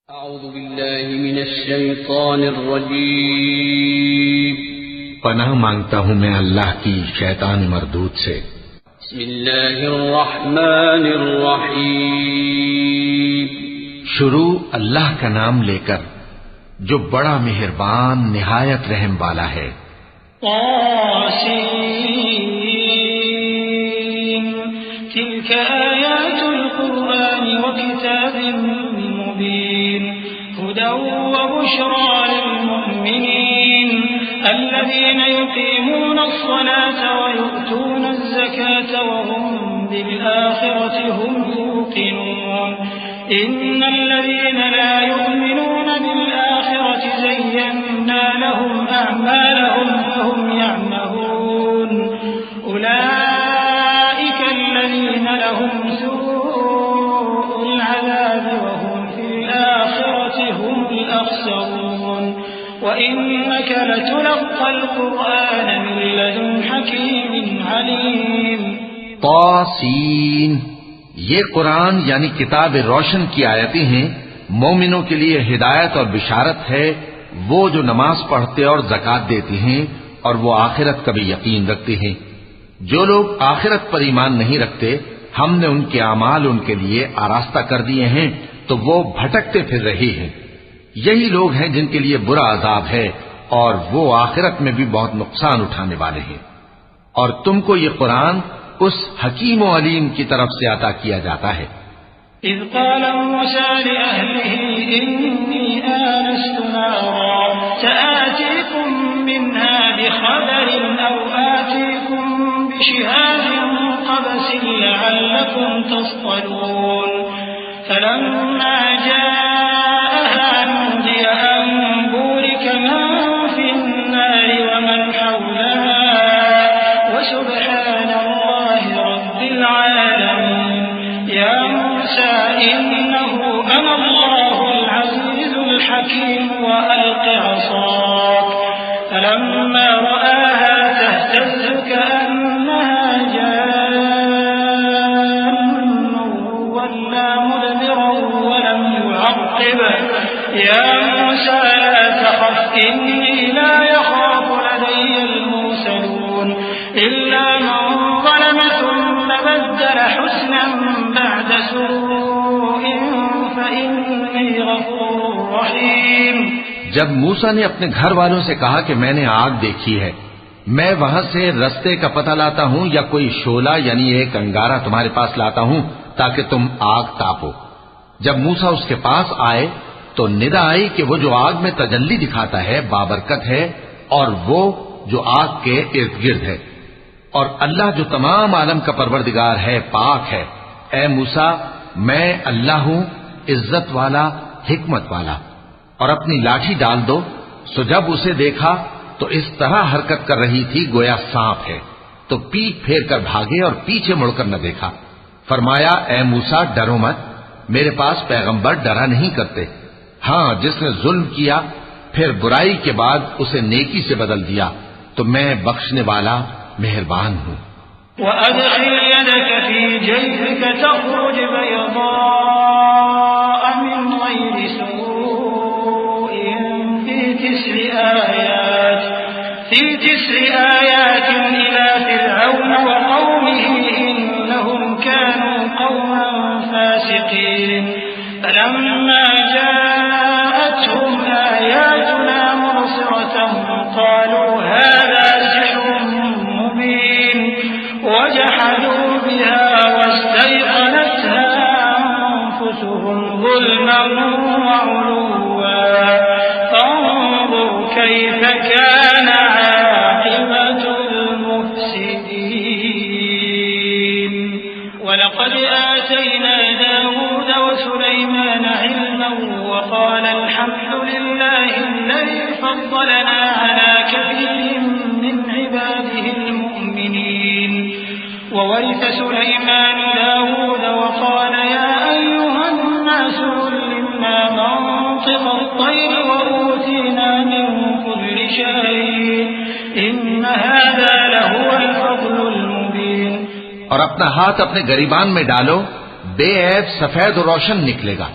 اعوذ باللہ من الشیطان الرجیم پناہ مانگتا ہوں میں اللہ کی شیطان مردود سے۔ بسم اللہ الرحمن الرحیم شروع اللہ کا نام لے کر جو بڑا مہربان نہایت رحم والا ہے۔ طاسين تلك آيات القرآن وكتاب مبين هدى وبشرى للمؤمنين الذين يقيمون الصلاة ويؤتون الزكاة وهم بالآخرة هم يوقنون إن الذين لا يؤمنون بالآخرة زينا لهم أعمالهم فهم يعمهون أولئك الذين لهم سوء العذاب وهم في الآخرة هم الأخسرون وإنك لتلقى القرآن من لدن حكيم عليم۔ طاسین، یہ قرآن یعنی کتاب روشن کی آیتیں ہیں، مومنوں کے لیے ہدایت اور بشارت ہے، وہ جو نماز پڑھتے اور زکوٰۃ دیتے ہیں اور وہ آخرت کا بھی یقین رکھتے ہیں۔ جو لوگ آخرت پر ایمان نہیں رکھتے ہم نے ان کے اعمال ان کے لیے آراستہ کر دیے ہیں تو وہ بھٹکتے پھر رہے ہیں۔ یہی لوگ ہیں جن کے لیے برا عذاب ہے اور وہ آخرت میں بھی بہت نقصان اٹھانے والے ہیں۔ اور تم کو یہ قرآن اس حکیم و علیم کی طرف سے عطا کیا جاتا ہے۔ إذ قال موسى لأهله إني آنست نارا سآتيكم منها بخبر أو آتيكم بشهاب قبس لعلكم تصطلون فلما جاءها نودي أن بورك من في النار ومن حولها وسبحان الله رب العالمين يا موسى إنه أنا الله العزيز الحكيم وألق عصاك فلما رآها تهتز كأنها جان ولا مدبرا ولم يعقب يا موسى لا تخف إني لا يخاف لدي المرسلون إلا من ظلم ثم بدل حسنا بعد سوء فإني غفور رحيم۔ جب موسیٰ نے اپنے گھر والوں سے کہا کہ میں نے آگ دیکھی ہے، میں وہاں سے رستے کا پتہ لاتا ہوں یا کوئی شعلہ یعنی ایک انگارہ تمہارے پاس لاتا ہوں تاکہ تم آگ تاپو۔ جب موسیٰ اس کے پاس آئے تو ندا آئی کہ وہ جو آگ میں تجلی دکھاتا ہے بابرکت ہے اور وہ جو آگ کے ارد گرد ہے، اور اللہ جو تمام عالم کا پروردگار ہے پاک ہے۔ اے موسیٰ میں اللہ ہوں عزت والا حکمت والا، اور اپنی لاٹھی ڈال دو۔ سو جب اسے دیکھا تو اس طرح حرکت کر رہی تھی گویا سانپ ہے، تو پیٹ پھیر کر بھاگے اور پیچھے مڑ کر نہ دیکھا۔ فرمایا اے موسیٰ ڈرو مت، میرے پاس پیغمبر ڈرا نہیں کرتے، ہاں جس نے ظلم کیا پھر برائی کے بعد اسے نیکی سے بدل دیا تو میں بخشنے والا مہربان ہوں۔ وأدخل يدك في جيبك تخرج بيضاء من غير سوء في تسع آيات إلى فرعون وقومه إنهم كانوا قوما فاسقين فلما جاءتهم آياتنا مبصرة قالوا هذا سحر مبين وجحدوا بها واستيقنتها أنفسهم ظلما وعلوا فانظر كيف كان عاقبة المفسدين ولقد آتينا داود وسليمان علما وقال الحمد لله الذي فضلنا على كثير من عباده المؤمنين وورث سليمان داود وقال يا أيها الناس علمنا منطق الطير وأوتينا من كل شيء إن هذا لهو الفضل المبين۔ اور اپنا ہاتھ اپنے گریبان میں ڈالو، بے عیب سفید و روشن نکلے گا۔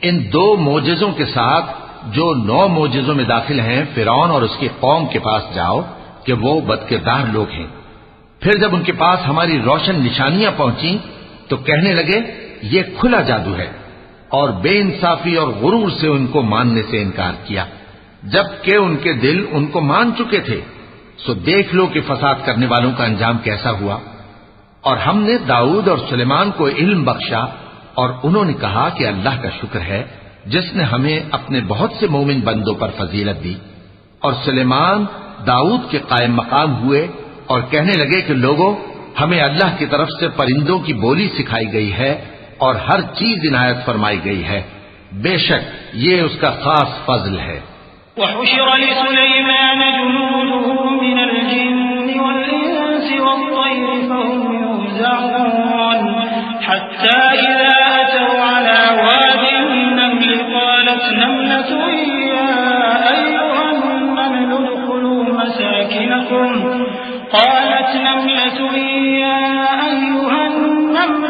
ان 2 معجزوں کے ساتھ جو 9 معجزوں میں داخل ہیں فرعون اور اس کی قوم کے پاس جاؤ کہ وہ بدکردار لوگ ہیں۔ پھر جب ان کے پاس ہماری روشن نشانیاں پہنچیں تو کہنے لگے یہ کھلا جادو ہے، اور بے انصافی اور غرور سے ان کو ماننے سے انکار کیا، جبکہ ان کے دل ان کو مان چکے تھے۔ سو دیکھ لو کہ فساد کرنے والوں کا انجام کیسا ہوا۔ اور ہم نے داؤد اور سلیمان کو علم بخشا، اور انہوں نے کہا کہ اللہ کا شکر ہے جس نے ہمیں اپنے بہت سے مومن بندوں پر فضیلت دی۔ اور سلیمان داؤد کے قائم مقام ہوئے اور کہنے لگے کہ لوگوں، ہمیں اللہ کی طرف سے پرندوں کی بولی سکھائی گئی ہے اور ہر چیز عنایت فرمائی گئی ہے، بے شک یہ اس کا خاص فضل ہے۔ وحشر لسليمان جنوده من الجن والإنس والطير فهم يوزعون حتى إذا أتوا على واد النمل قالت نملة يا أيها النمل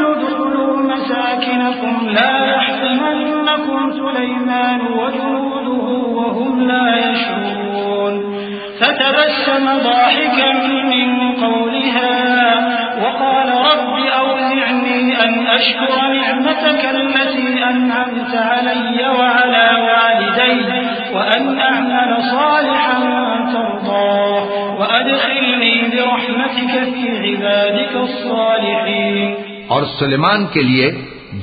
ادخلوا مساكنكم لا يحطمنكم سليمان وجنوده وهم لا يشعرون فتبسم ضاحكا من قولها وقال رب أوزعني أن أشكر نعمتك التي أنعمت علي وعلى والدي وأن أعمل صالحا ترضاه وأدخلني برحمتك في عبادك الصالحين۔ اور سلیمان کے لیے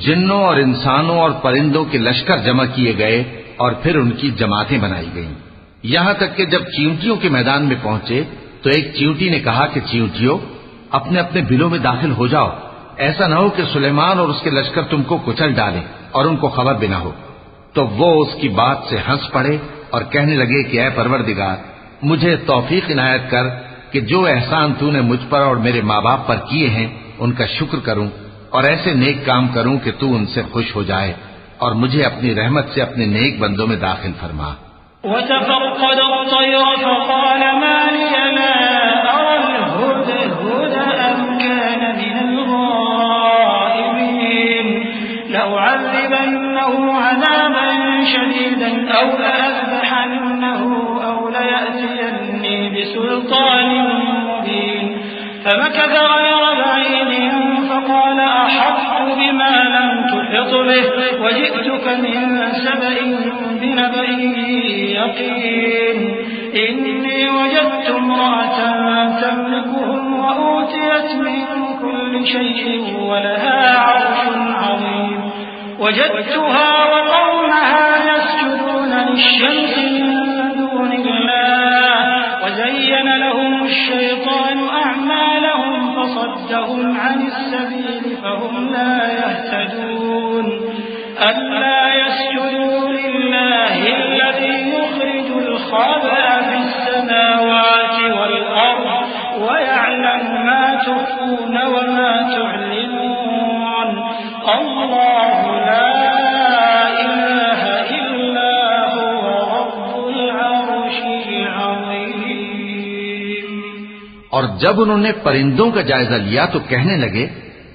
جنوں اور انسانوں اور پرندوں کے لشکر جمع کیے گئے اور پھر ان کی جماعتیں بنائی گئیں، یہاں تک کہ جب چیونٹیوں کے میدان میں پہنچے تو ایک چیونٹی نے کہا کہ چیونٹیوں اپنے اپنے بلوں میں داخل ہو جاؤ، ایسا نہ ہو کہ سلیمان اور اس کے لشکر تم کو کچل ڈالیں اور ان کو خبر بھی نہ ہو۔ تو وہ اس کی بات سے ہنس پڑے اور کہنے لگے کہ اے پروردگار، مجھے توفیق عنایت کر کہ جو احسان تو نے مجھ پر اور میرے ماں باپ پر کیے ہیں ان کا شکر کروں اور ایسے نیک کام کروں کہ تو ان سے خوش ہو جائے اور مجھے اپنی رحمت سے اپنے نیک بندوں میں داخل فرما۔ وتفقد الطير فقال ما لي لا أرى الهدهد أم كان من الغائبين لأعذبنه عذابا شديدا أو لأذبحنه أو ليأتيني بسلطان مبين فمكث غير بعيد فقال أحط بما لم تحط به وجئتك من سبأ بنبأ يقين إني وجدت امرأة تملكهم وأوتيت من كل شيء ولها عرش عظيم وجدتها وقومها يسجدون للشمس من دون الله وزين لهم الشيطان أعمالهم فصدهم عن السبيل فهم لا يهتدون ألا يسجدوا لله الذي يخرج الخبأ في السماوات والأرض ويعلم ما تخفون وما تعلنون الله لا إله إلا هو رب العرش العظيم۔ اور جب انہوں نے پرندوں کا جائزہ لیا تو کہنے لگے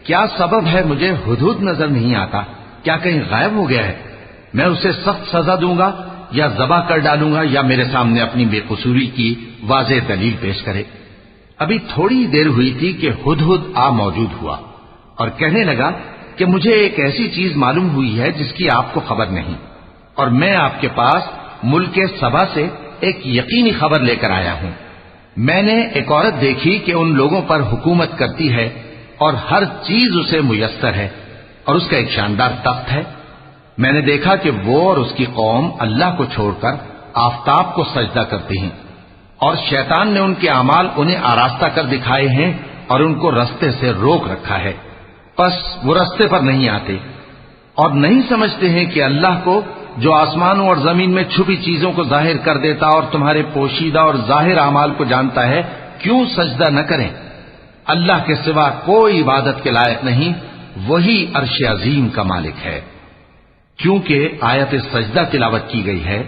کیا سبب ہے مجھے ہدہد نظر نہیں آتا، کیا کہیں غائب ہو گیا ہے؟ میں اسے سخت سزا دوں گا یا ذبح کر ڈالوں گا یا میرے سامنے اپنی بے قصوری کی واضح دلیل پیش کرے۔ ابھی تھوڑی دیر ہوئی تھی کہ ہدہد آ موجود ہوا اور کہنے لگا کہ مجھے ایک ایسی چیز معلوم ہوئی ہے جس کی آپ کو خبر نہیں، اور میں آپ کے پاس ملک سبا سے ایک یقینی خبر لے کر آیا ہوں۔ میں نے ایک عورت دیکھی کہ ان لوگوں پر حکومت کرتی ہے اور ہر چیز اسے میسر ہے اور اس کا ایک شاندار تخت ہے۔ میں نے دیکھا کہ وہ اور اس کی قوم اللہ کو چھوڑ کر آفتاب کو سجدہ کرتی ہیں، اور شیطان نے ان کے اعمال انہیں آراستہ کر دکھائے ہیں اور ان کو رستے سے روک رکھا ہے، پس وہ رستے پر نہیں آتے اور نہیں سمجھتے ہیں کہ اللہ کو جو آسمانوں اور زمین میں چھپی چیزوں کو ظاہر کر دیتا اور تمہارے پوشیدہ اور ظاہر اعمال کو جانتا ہے، کیوں سجدہ نہ کریں؟ اللہ کے سوا کوئی عبادت کے لائق نہیں، وہی عرش عظیم کا مالک ہے۔ کیونکہ آیت سجدہ تلاوت کی گئی ہے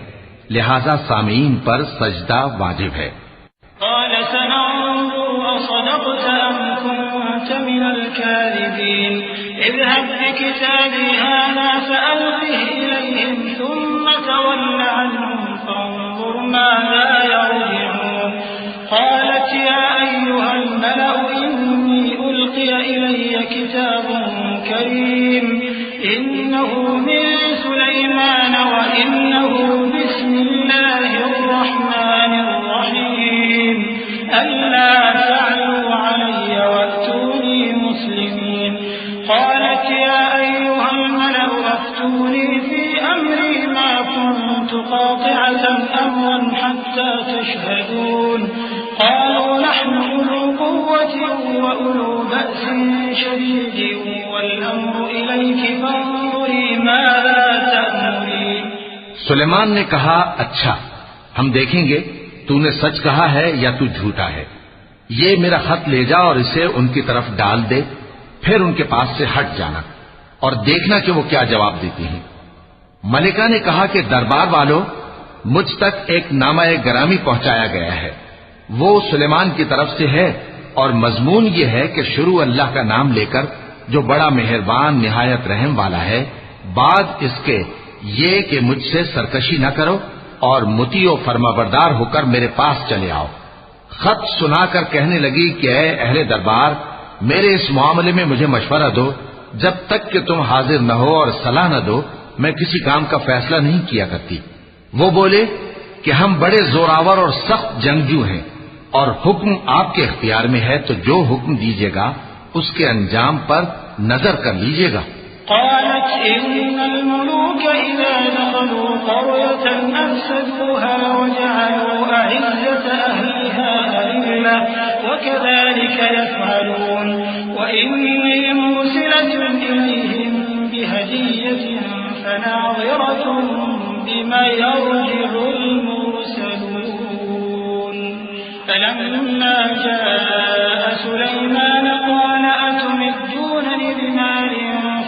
لہذا سامعین پر سجدہ واجب ہے۔ قال سننظر أصدقت أم كنت من الكاذبين اذهب بكتابي هذا فألقه إليهم ثم تول عنهم فانظر ماذا يرجعون قالت يا أيها الملأ إني ألقي إلي كتاب كريم إنه من سليمان وإنه بسم الله الرحمن الرحيم ألا تعلوا علي وأتوني مسلمين قالت يا أيها الملأ أفتوني في أمري ما كنت قاطعة أمرا حتى تشهدون قالوا نحن أولو قوة وأولو بأس شديد والأمر إليك فانظري ماذا تأمرين سلیمان نے کہا اچھا ہم دیکھیں گے تو نے سچ کہا ہے یا تو جھوٹا ہے، یہ میرا خط لے جا اور اسے ان کی طرف ڈال دے، پھر ان کے پاس سے ہٹ جانا اور دیکھنا کہ وہ کیا جواب دیتی ہیں۔ ملکہ نے کہا کہ دربار والوں، مجھ تک ایک نامہ گرامی پہنچایا گیا ہے، وہ سلیمان کی طرف سے ہے اور مضمون یہ ہے کہ شروع اللہ کا نام لے کر جو بڑا مہربان نہایت رحم والا ہے، بعد اس کے یہ کہ مجھ سے سرکشی نہ کرو اور مطیع و فرما بردار ہو کر میرے پاس چلے آؤ۔ خط سنا کر کہنے لگی کہ اے اہل دربار، میرے اس معاملے میں مجھے مشورہ دو، جب تک کہ تم حاضر نہ ہو اور صلاح نہ دو میں کسی کام کا فیصلہ نہیں کیا کرتی۔ وہ بولے کہ ہم بڑے زوراور اور سخت جنگجو ہیں اور حکم آپ کے اختیار میں ہے، تو جو حکم دیجیے گا اس کے انجام پر نظر کر لیجیے گا۔ قالت إن الملوك إذا دخلوا قرية أفسدوها وجعلوا أعزة أهلها أذلة وكذلك يفعلون وإني مرسلة إليهم بهدية فناظرة بما يرجع المرسلون فلما جاء سليمان قال أتمدونني بمال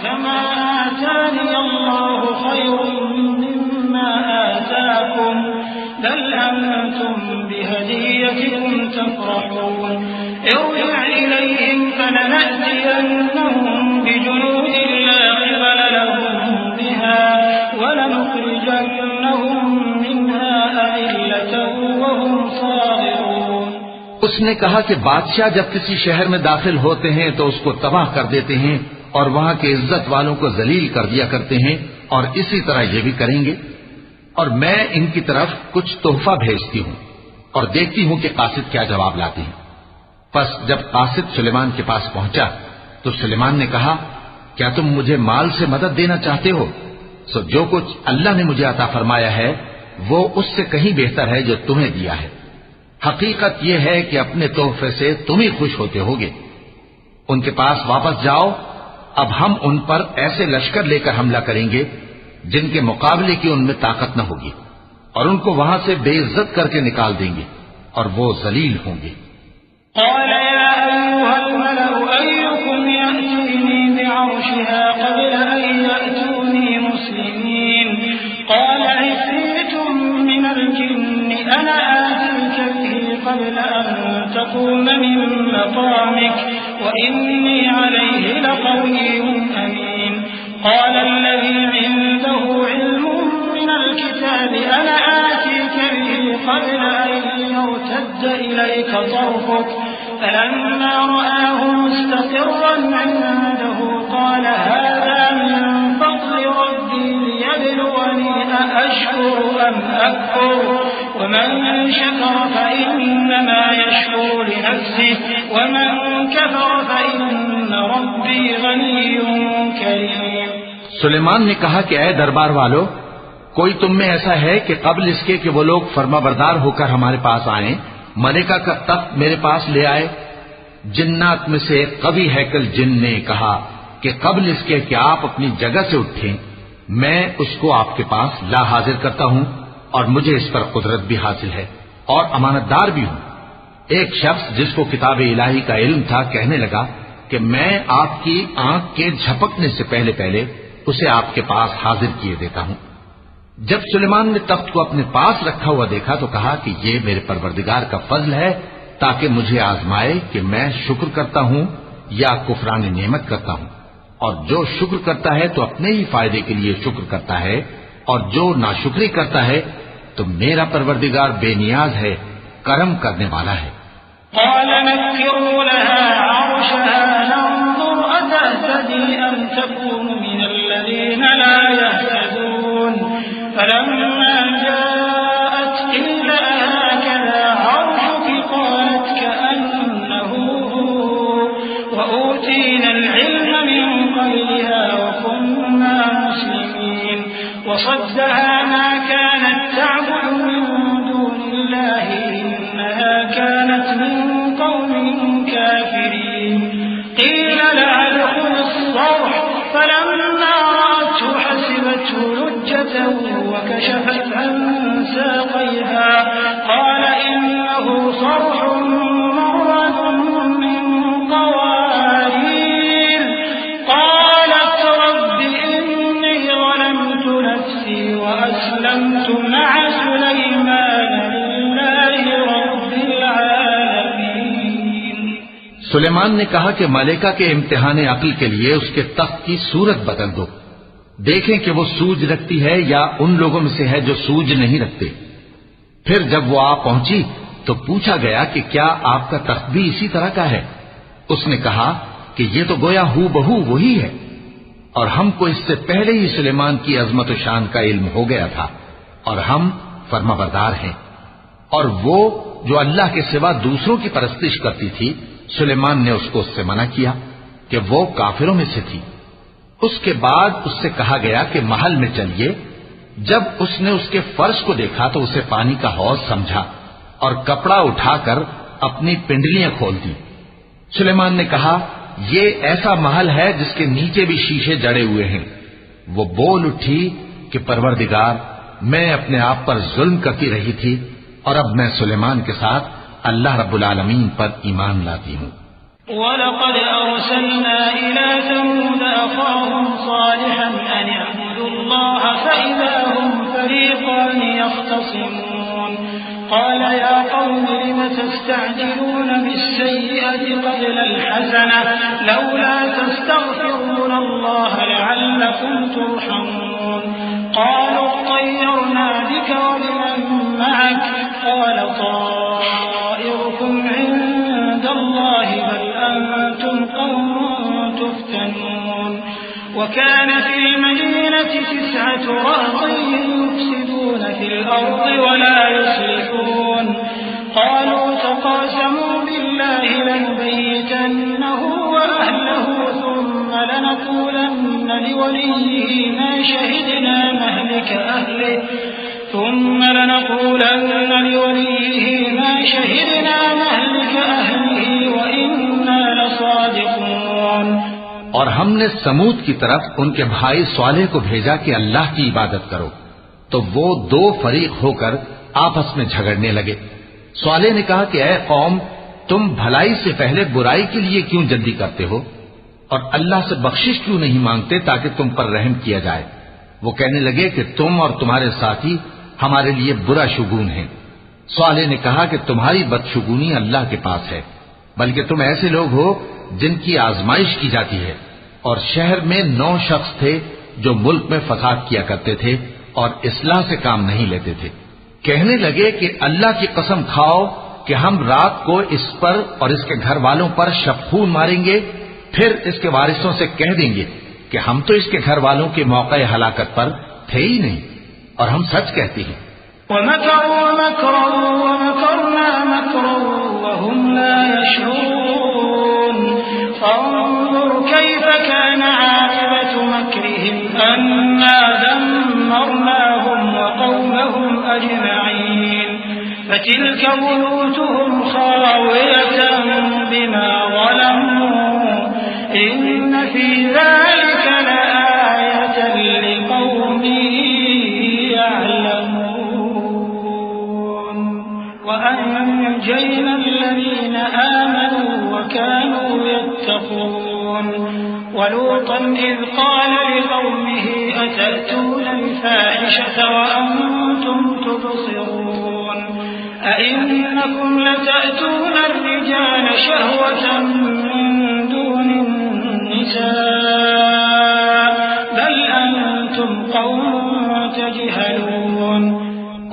فما آتاني الله خير مما آتاكم بل أنتم بهديتكم تفرحون ارجع إليهم فلنأتينهم بجنود لا قبل لهم بها ولنخرجنهم منها أذلة وهم صاغرون۔ اس نے کہا کہ بادشاہ جب کسی شہر میں داخل ہوتے ہیں تو اس کو تباہ کر دیتے ہیں اور وہاں کے عزت والوں کو ذلیل کر دیا کرتے ہیں، اور اسی طرح یہ بھی کریں گے، اور میں ان کی طرف کچھ تحفہ بھیجتی ہوں اور دیکھتی ہوں کہ قاصد کیا جواب لاتے ہیں۔ پس جب قاصد سلیمان کے پاس پہنچا تو سلیمان نے کہا کیا تم مجھے مال سے مدد دینا چاہتے ہو؟ سو جو کچھ اللہ نے مجھے عطا فرمایا ہے وہ اس سے کہیں بہتر ہے جو تمہیں دیا ہے۔ حقیقت یہ ہے کہ اپنے تحفے سے تم ہی خوش ہوتے ہوگے۔ ان کے پاس واپس جاؤ، اب ہم ان پر ایسے لشکر لے کر حملہ کریں گے جن کے مقابلے کی ان میں طاقت نہ ہوگی، اور ان کو وہاں سے بے عزت کر کے نکال دیں گے اور وہ ذلیل ہوں گے۔ قال يا أيها الملأ أيكم يأتيني بعرشها قبل أن يأتوني مسلمين قال عفريت من الجن أنا آتيك به قبل أن تقوم من مقامك وإني عليه لقوي أمين قال الذي عنده علم من الكتاب أنا آتيك به قبل أن يرتد إليك طرفك فلما رآه مستقرا عنده قال هذا من فضل ربي ليبلوني أأشكر أم أكفر ومن شكر فإنما يشكر لنفسه ومن كفر فإن ربي غني كريم۔ سلیمان نے کہا کہ اے دربار والو، کوئی تم میں ایسا ہے کہ قبل اس کے کہ وہ لوگ فرما بردار ہو کر ہمارے پاس آئیں ملکہ کا تخت میرے پاس لے آئے؟ جنات میں سے قوی ہیکل جن نے کہا کہ قبل اس کے کہ آپ اپنی جگہ سے اٹھیں میں اس کو آپ کے پاس لا حاضر کرتا ہوں، اور مجھے اس پر قدرت بھی حاصل ہے اور امانت دار بھی ہوں۔ ایک شخص جس کو کتاب الہی کا علم تھا کہنے لگا کہ میں آپ کی آنکھ کے جھپکنے سے پہلے پہلے اسے آپ کے پاس حاضر کیے دیتا ہوں۔ جب سلیمان نے تخت کو اپنے پاس رکھا ہوا دیکھا تو کہا کہ یہ میرے پروردگار کا فضل ہے تاکہ مجھے آزمائے کہ میں شکر کرتا ہوں یا کفران نعمت کرتا ہوں۔ اور جو شکر کرتا ہے تو اپنے ہی فائدے کے لیے شکر کرتا ہے، اور جو ناشکری کرتا ہے تو میرا پروردگار بے نیاز ہے، کرم کرنے والا ہے۔ قال نكروا لها عرشها ننظر أتهتدي أم تكون من الذين لا يهتدون فلما جاءت قيل أهكذا عرشك قالت كأنه وأوتينا العلم من قبلها وكنا مسلمين وصدها ما كانت تعبد من دون الله إنها كانت من قوم كافرين قيل لها ادخل الصرح فلما رأته حسبته لجة وكشفت عن ساقيها قال إنه صرح ممرد من قوارير قالت رب إني ظلمت نفسي وأسلمت مع سليمان لله رب العالمين۔ سلیمان نے کہا کہ ملکہ کے امتحان عقل کے لیے اس کے تخت کی صورت بدل دو، دیکھیں کہ وہ سوج رکھتی ہے یا ان لوگوں میں سے ہے جو سوج نہیں رکھتے۔ پھر جب وہ آ پہنچی تو پوچھا گیا کہ کیا آپ کا تخت بھی اسی طرح کا ہے؟ اس نے کہا کہ یہ تو گویا ہو بہو وہی ہے، اور ہم کو اس سے پہلے ہی سلیمان کی عظمت و شان کا علم ہو گیا تھا، اور ہم فرمانبردار ہیں۔ اور وہ جو اللہ کے سوا دوسروں کی پرستش کرتی تھی، سلیمان نے اس کو اس سے منع کیا کہ وہ کافروں میں سے تھی۔ اس کے بعد اس سے کہا گیا کہ محل میں چلیے۔ جب اس نے اس کے فرش کو دیکھا تو اسے پانی کا حوض سمجھا اور کپڑا اٹھا کر اپنی پنڈلیاں کھول دی۔ سلیمان نے کہا یہ ایسا محل ہے جس کے نیچے بھی شیشے جڑے ہوئے ہیں۔ وہ بول اٹھی کہ پروردگار، میں اپنے آپ پر ظلم کرتی رہی تھی، اور اب میں سلیمان کے ساتھ اللہ رب العالمین پر ایمان لاتی ہوں۔ وَلَقَدْ أَرْسَلْنَا إِلَى ثَمُودَ أَخَاهُمْ صَالِحًا أَنِ اعْبُدُوا اللَّهَ فَإِذَا هُمْ فَرِيقَانِ يَخْتَصِمُونَ قَالَ يَا قَوْمِ لِمَ تَسْتَعْجِلُونَ بِالسَّيِّئَةِ قَبْلَ الْحَسَنَةِ لَوْلَا تَسْتَغْفِرُونَ اللَّهَ لَعَلَّكُمْ تُرْحَمُونَ قَالُوا اطَّيَّرْنَا بِكَ وَبِمَن مَّعَكَ قَالَ طَائِرُكُمْ عِندَ اللَّهِ بَلْ أَنتُمْ قَوْمٌ تُفْتَنُونَ وَكَانَ فِي الْمَدِينَةِ 9 رَهْطٍ يُفْسِدُونَ فِي الْأَرْضِ وَلَا يُصْلِحُونَ قَالُوا تَقَاسَمُوا بِاللَّهِ لَنُبَيِّتَنَّهُ وَأَهْلَهُ ثُمَّ لَنَقُولَنَّ لِوَلِيِّهِ مَا شَهِدْنَا مَهْلِكَ أَهْلِهِ وَإِنَّا لَصَادِقُونَ۔ اور ہم نے سمود کی طرف ان کے بھائی صالح کو بھیجا کہ اللہ کی عبادت کرو، تو وہ 2 فریق ہو کر آپس میں جھگڑنے لگے۔ صالح نے کہا کہ اے قوم، تم بھلائی سے پہلے برائی کے لیے کیوں جلدی کرتے ہو، اور اللہ سے بخشش کیوں نہیں مانگتے تاکہ تم پر رحم کیا جائے؟ وہ کہنے لگے کہ تم اور تمہارے ساتھی ہمارے لیے برا شگون ہیں۔ صالح نے کہا کہ تمہاری بدشگونی اللہ کے پاس ہے، بلکہ تم ایسے لوگ ہو جن کی آزمائش کی جاتی ہے۔ اور شہر میں 9 شخص تھے جو ملک میں فساد کیا کرتے تھے اور اصلاح سے کام نہیں لیتے تھے۔ کہنے لگے کہ اللہ کی قسم کھاؤ کہ ہم رات کو اس پر اور اس کے گھر والوں پر شبخون ماریں گے، پھر اس کے وارثوں سے کہہ دیں گے کہ ہم تو اس کے گھر والوں کے موقع ہلاکت پر تھے ہی نہیں، اور ہم سچ کہتے ہیں۔ وَمَكَرُوا مَكْرًا وَمَكَرْنَا مَكْرًا وَهُمْ لَا يَشْعُرُونَ فَانظُرْ كَيْفَ كَانَ عَاقِبَةُ مَكْرِهِمْ أَنَّا دَمَّرْنَاهُمْ وَقَوْمَهُمْ أَجْمَعِينَ فَتِلْكَ بُيُوتُهُمْ خَاوِيَةً بِمَا ظَلَمُوا إِنَّ فِي ذَلِكَ لَآيَةً لِقَوْمٍ يَعْلَمُونَ وَأَنجَيْنَا الَّذِينَ آمَنُوا وَكَانُوا يَتَّقُونَ وَلُوطًا إِذْ قَالَ لِقَوْمِهِ أَتَأْتُونَ الْفَاحِشَةَ وَأَنْتُمْ تُبْصِرُونَ أَإِنَّكُمْ لَتَأْتُونَ الرِّجَالَ شَهْوَةً مِّن دُونِ النِّسَاءِ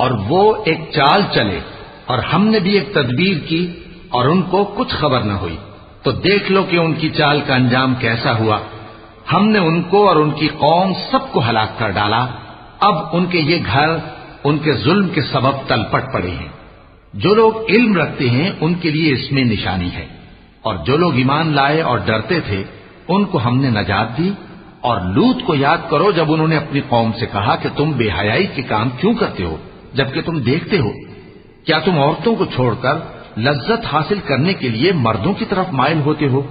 اور وہ ایک چال چلے اور ہم نے بھی ایک تدبیر کی اور ان کو کچھ خبر نہ ہوئی، تو دیکھ لو کہ ان کی چال کا انجام کیسا ہوا۔ ہم نے ان کو اور ان کی قوم سب کو ہلاک کر ڈالا۔ اب ان کے یہ گھر ان کے ظلم کے سبب تلپٹ پڑے ہیں۔ جو لوگ علم رکھتے ہیں ان کے لیے اس میں نشانی ہے، اور جو لوگ ایمان لائے اور ڈرتے تھے ان کو ہم نے نجات دی۔ اور لوط کو یاد کرو جب انہوں نے اپنی قوم سے کہا کہ تم بے حیائی کے کام کیوں کرتے ہو جبکہ تم دیکھتے ہو؟ کیا تم عورتوں کو چھوڑ کر لذت حاصل کرنے کے لیے مردوں کی طرف مائل ہوتے ہو؟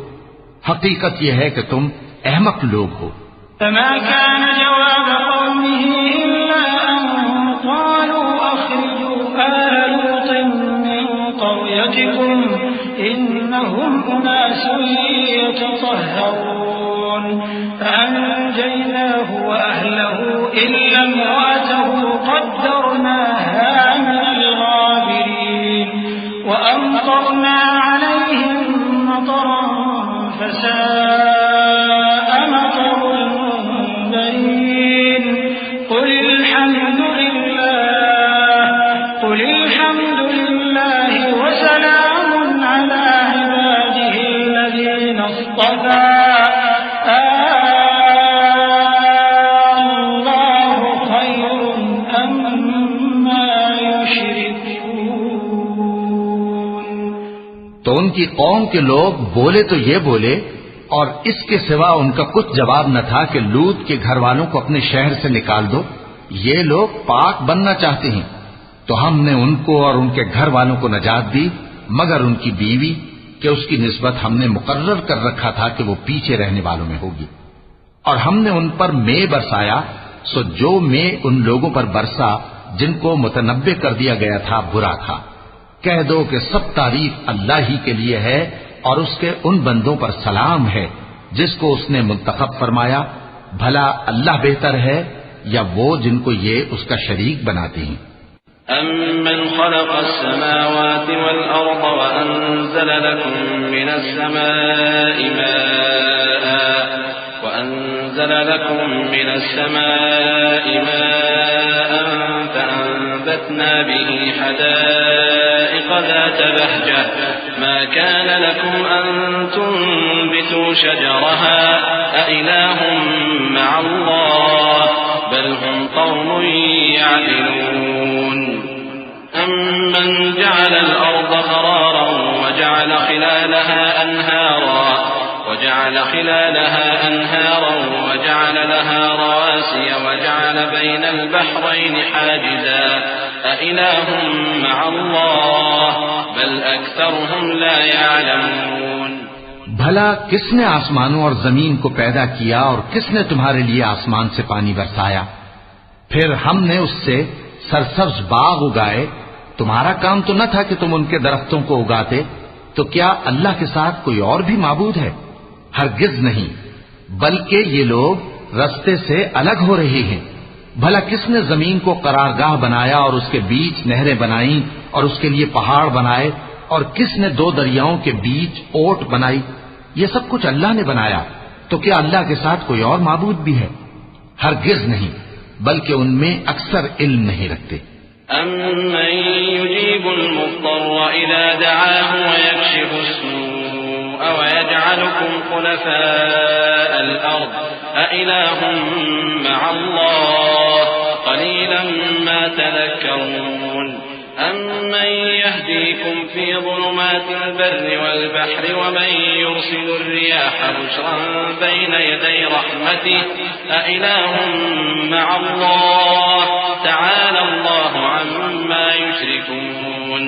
حقیقت یہ ہے کہ تم احمق لوگ ہو۔ فما كان جواب قومه إلا أن قالوا أخرجوا آل لوط من قريتكم إنهم أناس يتطهرون فأنجيناه وأهله إلا امرأته قدرناها من الغابرين وأمطرنا عليهم مطرا فساء مطر المنذرين قل الحمد لله وسلام على عباده الذين اصطفى الله خير أما يشركون۔ تو ان کی قوم کے لوگ بولے تو یہ بولے، اور اس کے سوا ان کا کچھ جواب نہ تھا کہ لوط کے گھر والوں کو اپنے شہر سے نکال دو، یہ لوگ پاک بننا چاہتے ہیں۔ تو ہم نے ان کو اور ان کے گھر والوں کو نجات دی مگر ان کی بیوی کہ اس کی نسبت ہم نے مقرر کر رکھا تھا کہ وہ پیچھے رہنے والوں میں ہوگی۔ اور ہم نے ان پر مے برسایا، سو جو مے ان لوگوں پر برسا جن کو متنبع کر دیا گیا تھا برا تھا۔ کہہ دو کہ سب تعریف اللہ ہی کے لیے ہے، اور اس کے ان بندوں پر سلام ہے جس کو اس نے منتخب فرمایا۔ بھلا اللہ بہتر ہے یا وہ جن کو یہ اس کا شریک بناتے ہیں؟ أَمَّنْ خَلَقَ السَّمَاوَاتِ وَالْأَرْضَ وَأَنزَلَ لَكُم مِّنَ السَّمَاءِ مَاءً فَأَنبَتْنَا بِهِ حَدَائِقَ ذَاتَ بَهْجَةٍ مَا كَانَ لَكُمْ أَن تُنبِتُوا شَجَرَهَا أَإِلَٰهٌ مَّعَ اللَّهِ بَلْ هُمْ قَوْمٌ يَعْدِلُونَ أَمَّنْ جَعَلَ الْأَرْضَ قَرَارًا وَجَعَلَ خِلَالَهَا أَنْهَارًا وَجَعَلَ لَهَا رَوَاسِيَ وَجَعَلَ بَيْنَ الْبَحْرَيْنِ حَاجِزًا أَإِلَٰهٌ مَّعَ اللَّهِ بَلْ أَكْثَرُهُمْ لَا يَعْلَمُونَ۔ بھلا کس نے آسمانوں اور زمین کو پیدا کیا اور کس نے تمہارے لیے آسمان سے پانی برسایا؟ پھر ہم نے اس سے سرسبز باغ اگائے۔ تمہارا کام تو نہ تھا کہ تم ان کے درختوں کو اگاتے؟ تو کیا اللہ کے ساتھ کوئی اور بھی معبود ہے؟ ہرگز نہیں، بلکہ یہ لوگ رستے سے الگ ہو رہے ہیں۔ بھلا کس نے زمین کو قرارگاہ بنایا اور اس کے بیچ نہریں بنائیں اور اس کے لیے پہاڑ بنائے، اور کس نے دو دریاؤں کے بیچ اوٹ بنائی؟ یہ سب کچھ اللہ نے بنایا۔ تو کیا اللہ کے ساتھ کوئی اور معبود بھی ہے؟ ہرگز نہیں، بلکہ ان میں اکثر علم نہیں رکھتے۔ أَمَّن يُجِيبُ الْمُضْطَرَّ إِذَا دَعَاهُ وَيَكْشِفُ السُّوءَ وَيَجْعَلُكُمْ خُلَفَاءَ الْأَرْضِ أَإِلَٰهٌ مَّعَ اللَّهِ قَلِيلًا مَّا تَذَكَّرُونَ أَمَّن يَهْدِيكُمْ فِي ظُلُمَاتِ الْبَرِّ وَالْبَحْرِ وَمَن يُرْسِلُ الرِّيَاحَ بُشْرًا بَيْنَ يَدَيْ رَحْمَتِهِ أَإِلَٰهٌ مَّعَ اللَّهِ تَعَالَى اللَّهُ عَمَّا يُشْرِكُونَ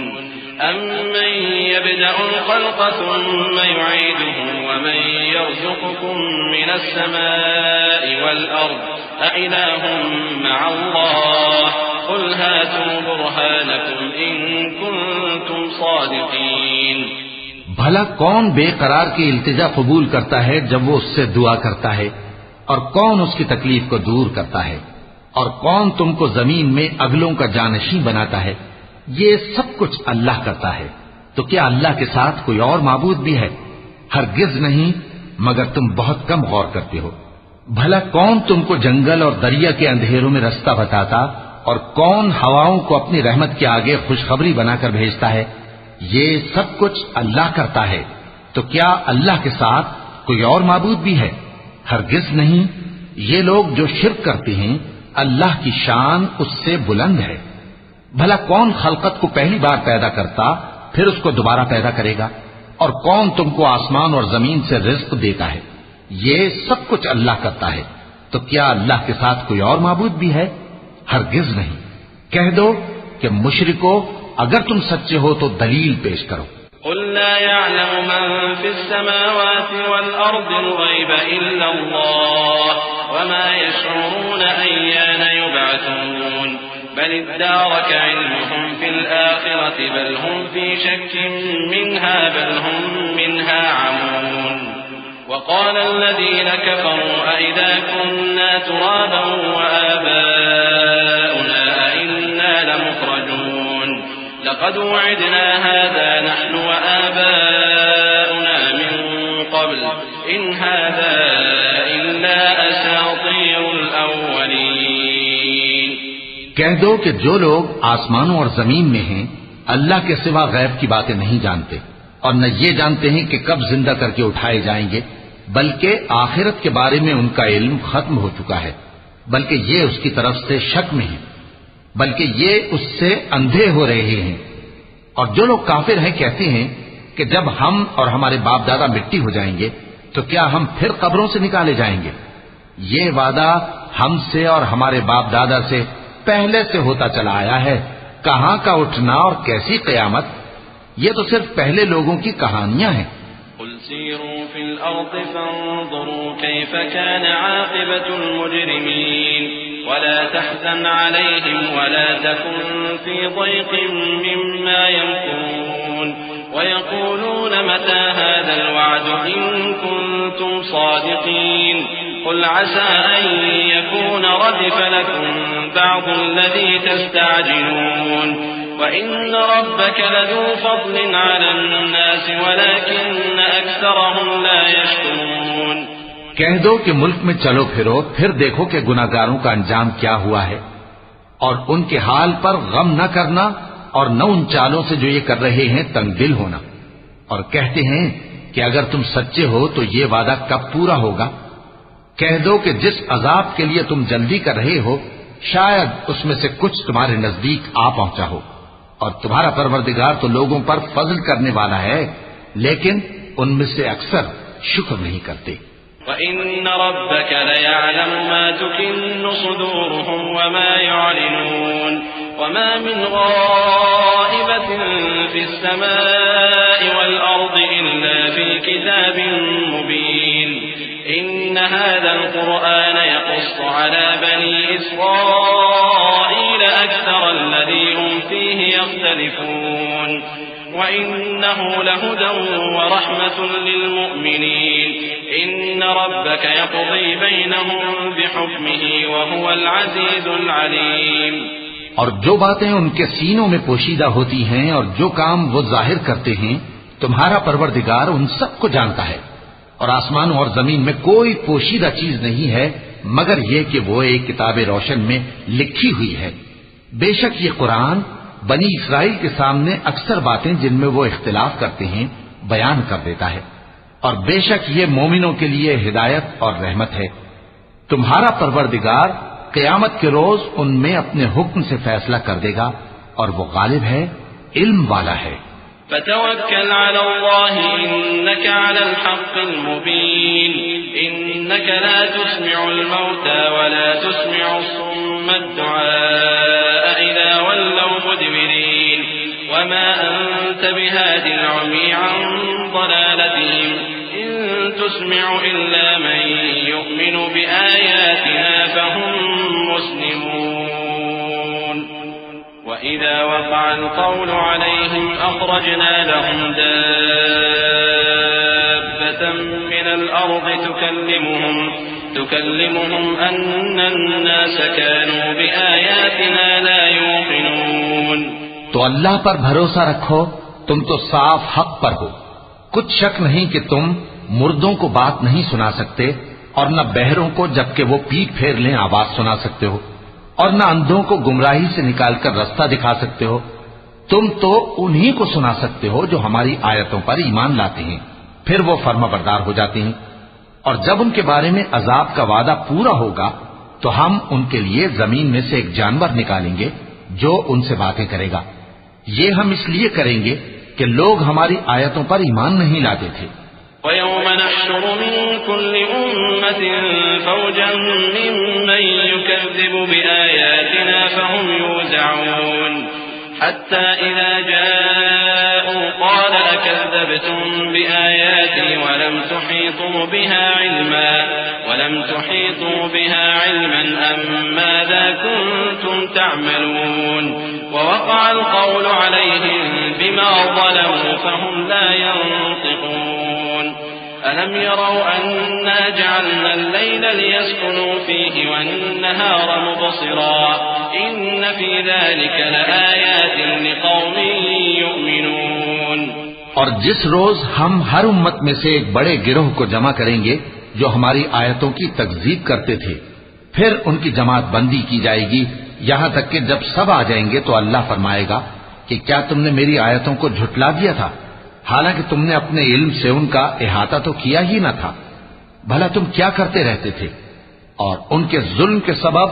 أَمَّن يَبْدَأُ الْخَلْقَ ثُمَّ يُعِيدُهُ وَمَن يَرْزُقُكُم مِّنَ السَّمَاءِ وَالْأَرْضِ أَإِلَٰهٌ مَّعَ اللَّهِ قُلْ هَاتُوا بُرْهَانَكُمْ إِن كُنتُمْ صَادِقِينَ۔ بھلا کون بے قرار کی التجا قبول کرتا ہے جب وہ اس سے دعا کرتا ہے؟ اور کون اس کی تکلیف کو دور کرتا ہے؟ اور کون تم کو زمین میں اگلوں کا جانشین بناتا ہے؟ یہ سب کچھ اللہ کرتا ہے۔ تو کیا اللہ کے ساتھ کوئی اور معبود بھی ہے؟ ہرگز نہیں، مگر تم بہت کم غور کرتے ہو۔ بھلا کون تم کو جنگل اور دریا کے اندھیروں میں رستہ بتاتا اور کون ہواؤں کو اپنی رحمت کے آگے خوشخبری بنا کر بھیجتا ہے؟ یہ سب کچھ اللہ کرتا ہے، تو کیا اللہ کے ساتھ کوئی اور معبود بھی ہے؟ ہرگز نہیں۔ یہ لوگ جو شرک کرتے ہیں اللہ کی شان اس سے بلند ہے۔ بھلا کون خلقت کو پہلی بار پیدا کرتا پھر اس کو دوبارہ پیدا کرے گا؟ اور کون تم کو آسمان اور زمین سے رزق دیتا ہے؟ یہ سب کچھ اللہ کرتا ہے، تو کیا اللہ کے ساتھ کوئی اور معبود بھی ہے؟ ہرگز نہیں۔ کہہ دو کہ مشرکو اگر تم سچے ہو تو دلیل پیش کرو۔ قل لا يعلم من في السماوات والأرض الغيب إلا الله وما يشعرون أيان يبعثون بل ادارك علمهم في الآخرة بل هم في شك منها بل هم منها عمون وقال الذين كفروا أئذا كنا ترابا وآباؤنا أئنا لمخرجون لقد وعدنا هذا نحن وآباؤنا من قبل إن هذا إلا أساطير الأولين۔ کہہ دو کہ جو لوگ آسمانوں اور زمین میں ہیں اللہ کے سوا غیب کی باتیں نہیں جانتے، اور نہ یہ جانتے ہیں کہ کب زندہ کر کے اٹھائے جائیں گے، بلکہ آخرت کے بارے میں ان کا علم ختم ہو چکا ہے، بلکہ یہ اس کی طرف سے شک میں ہیں، بلکہ یہ اس سے اندھے ہو رہے ہیں۔ اور جو لوگ کافر ہیں کہتے ہیں کہ جب ہم اور ہمارے باپ دادا مٹی ہو جائیں گے تو کیا ہم پھر قبروں سے نکالے جائیں گے؟ یہ وعدہ ہم سے اور ہمارے باپ دادا سے پہلے سے ہوتا چلا آیا ہے، کہاں کا اٹھنا اور کیسی قیامت؟ یہ تو صرف پہلے لوگوں کی کہانیاں ہیں۔ قل سيروا في الأرض فانظروا كيف كان عاقبة المجرمين ولا تحزن عليهم ولا تكن في ضيق مما يمكرون ويقولون متى هذا الوعد إن كنتم صادقين قل عسى أن يكون ردف لكم بعض الذي تستعجلون وَإِنَّ رَبَّكَ لَذُو فَضْلٍ عَلَى النَّاسِ وَلَكِنَّ أَكْثَرَهُمْ لَا يَشْكُرُونَ۔ کہہ دو کہ ملک میں چلو پھرو پھر دیکھو کہ گناہگاروں کا انجام کیا ہوا ہے، اور ان کے حال پر غم نہ کرنا اور نہ ان چالوں سے جو یہ کر رہے ہیں تنگ دل ہونا، اور کہتے ہیں کہ اگر تم سچے ہو تو یہ وعدہ کب پورا ہوگا؟ کہہ دو کہ جس عذاب کے لیے تم جلدی کر رہے ہو شاید اس میں سے کچھ تمہارے نزدیک آ پہنچا ہو، اور تمہارا پروردگار تو لوگوں پر فضل کرنے والا ہے، لیکن ان میں سے اکثر شکر نہیں کرتے۔ وَإِنَّ رَبَّكَ لَيَعْلَمُ مَا تُكِنُّ صُدُورُهُمْ وَمَا يُعْلِنُونَ وَمَا مِنْ غَائِبَةٍ فِي السَّمَاءِ وَالْأَرْضِ إِلَّا فِي كِتَابٍ مُبِينٍ إِنَّ هَذَا الْقُرْآنَ يَقُصُّ عَلَى بَنِي إِسْرَائِيلَ أَكْثَرَ الَّذِي هُمْ فِيهِ يَخْتَلِفُونَ وَإِنَّهُ لَهُدًى وَرَحْمَةٌ لِّلْمُؤْمِنِينَ إِنَّ رَبَّكَ يَقْضِي بَيْنَهُم بِحُكْمِهِ وَهُوَ الْعَزِيزُ الْعَلِيمُ۔ اور جو باتیں ان کے سینوں میں پوشیدہ ہوتی ہیں اور جو کام وہ ظاہر کرتے ہیں تمہارا پروردگار ان سب کو جانتا ہے، اور آسمانوں اور زمین میں کوئی پوشیدہ چیز نہیں ہے مگر یہ کہ وہ ایک کتاب روشن میں لکھی ہوئی ہے۔ بے شک یہ قرآن بنی اسرائیل کے سامنے اکثر باتیں جن میں وہ اختلاف کرتے ہیں بیان کر دیتا ہے، اور بے شک یہ مومنوں کے لیے ہدایت اور رحمت ہے۔ تمہارا پروردگار قیامت کے روز ان میں اپنے حکم سے فیصلہ کر دے گا، اور وہ غالب ہے، علم والا ہے۔ فتوكل على الله إنك على الحق المبين إنك لا تسمع الموتى ولا تسمع الصم الدعاء إذا ولوا مدبرين وما أنت بهاد العمي عن ضلالتهم إن تسمع إلا من يؤمن بآياتنا فهم مسلمون وإذا وقع القول عليهم أخرجنا لهم دابة من الأرض تكلمهم أن الناس كانوا بآياتنا لا يوقنون۔ تو اللہ پر بھروسہ رکھو، تم تو صاف حق پر ہو، کچھ شک نہیں کہ تم مردوں کو بات نہیں سنا سکتے اور نہ بہروں کو جبکہ وہ پیٹ پھیر لیں آواز سنا سکتے ہو، اور نہ اندھوں کو گمراہی سے نکال کر رستہ دکھا سکتے ہو. تم تو انہی کو سنا سکتے ہو جو ہماری آیتوں پر ایمان لاتے ہیں، پھر وہ فرما بردار ہو جاتے ہیں. اور جب ان کے بارے میں عذاب کا وعدہ پورا ہوگا تو ہم ان کے لیے زمین میں سے ایک جانور نکالیں گے جو ان سے باتیں کرے گا. یہ ہم اس لیے کریں گے کہ لوگ ہماری آیتوں پر ایمان نہیں لاتے تھے. وَيَوْمَ نَحْشُرُ مِن كُلِّ أُمَّةٍ فَوْجًا مِّمَّن يُكَذِّبُ بِآيَاتِنَا فَهُمْ يُوزَعُونَ حَتَّى إِذَا جَاءُوا قَالَ أَكَذَّبْتُم بِآيَاتِي وَلَمْ تُحِيطُوا بِهَا عِلْمًا أَم مَّاذَا كُنتُمْ تَعْمَلُونَ وَوَقَعَ الْقَوْلُ عَلَيْهِم بِمَا ظَلَمُوا فَهُمْ لَا يَنطِقُونَ أَلَمْ يَرَوْا أَنَّا جَعَلْنَا اللَّيْلَ لِيَسْكُنُوا فِيهِ وَالنَّهَارَ مُبْصِرًا إِنَّ فِي ذَلِكَ لَآيَاتٍ لِقَوْمٍ يُؤْمِنُونَ. اور جس روز ہم ہر امت میں سے ایک بڑے گروہ کو جمع کریں گے جو ہماری آیتوں کی تکذیب کرتے تھے، پھر ان کی جماعت بندی کی جائے گی یہاں تک کہ جب سب آ جائیں گے تو اللہ فرمائے گا کہ کیا تم نے میری آیتوں کو جھٹلا دیا تھا، حالانکہ تم نے اپنے علم سے ان کا احاطہ تو کیا ہی نہ تھا. بھلا تم کیا کرتے رہتے تھے؟ اور ان کے ظلم کے سبب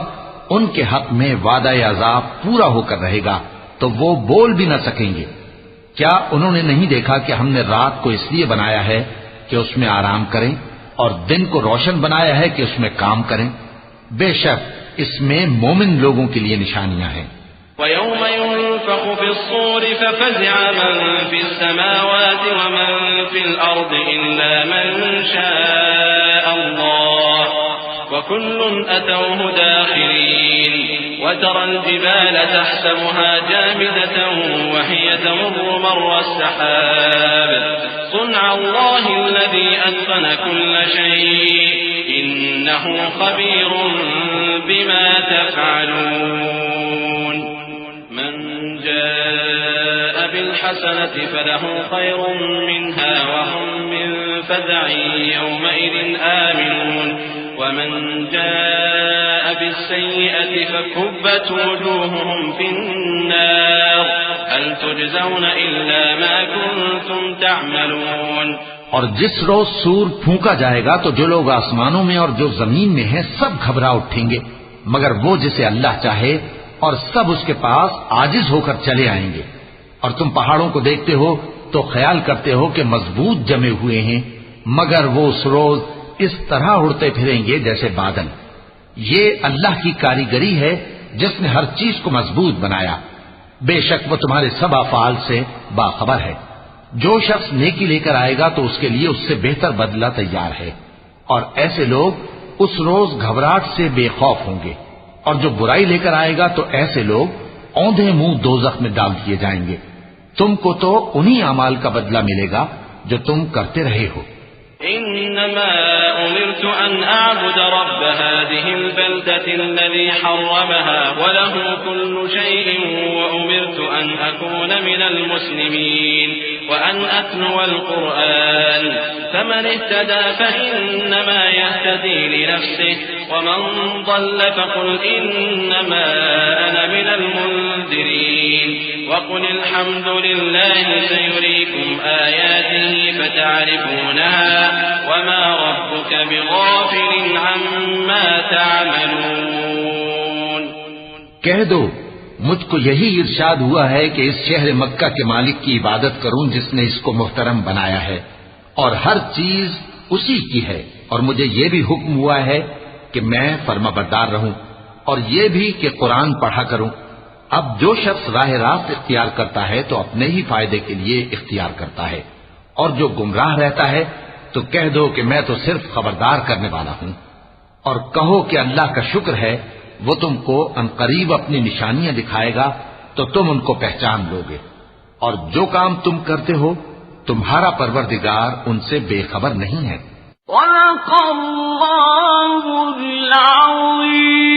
ان کے حق میں وعدہ عذاب پورا ہو کر رہے گا تو وہ بول بھی نہ سکیں گے. کیا انہوں نے نہیں دیکھا کہ ہم نے رات کو اس لیے بنایا ہے کہ اس میں آرام کریں اور دن کو روشن بنایا ہے کہ اس میں کام کریں؟ بے شک اس میں مومن لوگوں کے لیے نشانیاں ہیں. وَيَوْمَ يُنفَخُ فِي الصُّورِ فَفَزِعَ مَن فِي السَّمَاوَاتِ وَمَن فِي الْأَرْضِ إِلَّا مَن شَاءَ اللَّهُ وَكُلٌّ أَتَوْهُ دَاخِرِينَ. وَتَرَى الْجِبَالَ تَحْسَبُهَا جَامِدَةً وَهِيَ تَمُرُّ مَرَّ السَّحَابِ صُنْعَ اللَّهِ الَّذِي أَتْقَنَ كُلَّ شَيْءٍ إِنَّهُ خَبِيرٌ بِمَا تَفْعَلُونَ. مَن جَاءَ بِالْحَسَنَةِ فَلَهُ خَيْرٌ مِّنْهَا وَهُم مِّن فَزَعٍ يَوْمَئِذٍ آمِنُونَ. وَمَن جَاءَ بِالسَّيِّئَةِ فَكُبَّتْ وُجُوهُهُمْ فِي النَّارِ هَلْ تُجْزَوْنَ إِلَّا مَا كُنتُمْ تَعْمَلُونَ. اور جس روز سور پھونکا جائے گا تو جو لوگ آسمانوں میں اور جو زمین میں ہیں سب گھبرا اٹھیں گے مگر وہ جسے اللہ چاہے، اور سب اس کے پاس عاجز ہو کر چلے آئیں گے. اور تم پہاڑوں کو دیکھتے ہو تو خیال کرتے ہو کہ مضبوط جمے ہوئے ہیں، مگر وہ اس روز اس طرح اڑتے پھریں گے جیسے بادل. یہ اللہ کی کاریگری ہے جس نے ہر چیز کو مضبوط بنایا. بے شک وہ تمہارے سب افعال سے باخبر ہے. جو شخص نیکی لے کر آئے گا تو اس کے لیے اس سے بہتر بدلہ تیار ہے، اور ایسے لوگ اس روز گھبراہٹ سے بے خوف ہوں گے. اور جو برائی لے کر آئے گا تو ایسے لوگ اوندھے منہ دوزخ میں ڈال دیے جائیں گے. تم کو تو انہی اعمال کا بدلہ ملے گا جو تم کرتے رہے ہو. إنما أمرت أن أعبد رب هذه البلدة الذي حرمها وله كل شيء وأمرت أن أكون من المسلمين وأن أتلو القرآن فمن اهتدى فإنما يهتدي لنفسه ومن ضل فقل إنما أنا من المنذرين وقل الحمد لله سيريكم آياته فتعرفونها وما ربك بغافل عما تعملون. کہہ دو مجھ کو یہی ارشاد ہوا ہے کہ اس شہر مکہ کے مالک کی عبادت کروں جس نے اس کو محترم بنایا ہے اور ہر چیز اسی کی ہے. اور مجھے یہ بھی حکم ہوا ہے کہ میں فرما بردار رہوں اور یہ بھی کہ قرآن پڑھا کروں. اب جو شخص راہ راست اختیار کرتا ہے تو اپنے ہی فائدے کے لیے اختیار کرتا ہے، اور جو گمراہ رہتا ہے تو کہہ دو کہ میں تو صرف خبردار کرنے والا ہوں. اور کہو کہ اللہ کا شکر ہے وہ تم کو عنقریب اپنی نشانیاں دکھائے گا تو تم ان کو پہچان لو گے. اور جو کام تم کرتے ہو تمہارا پروردگار ان سے بے خبر نہیں ہے. وَلَقَ اللَّهُ الْعَظِيمُ.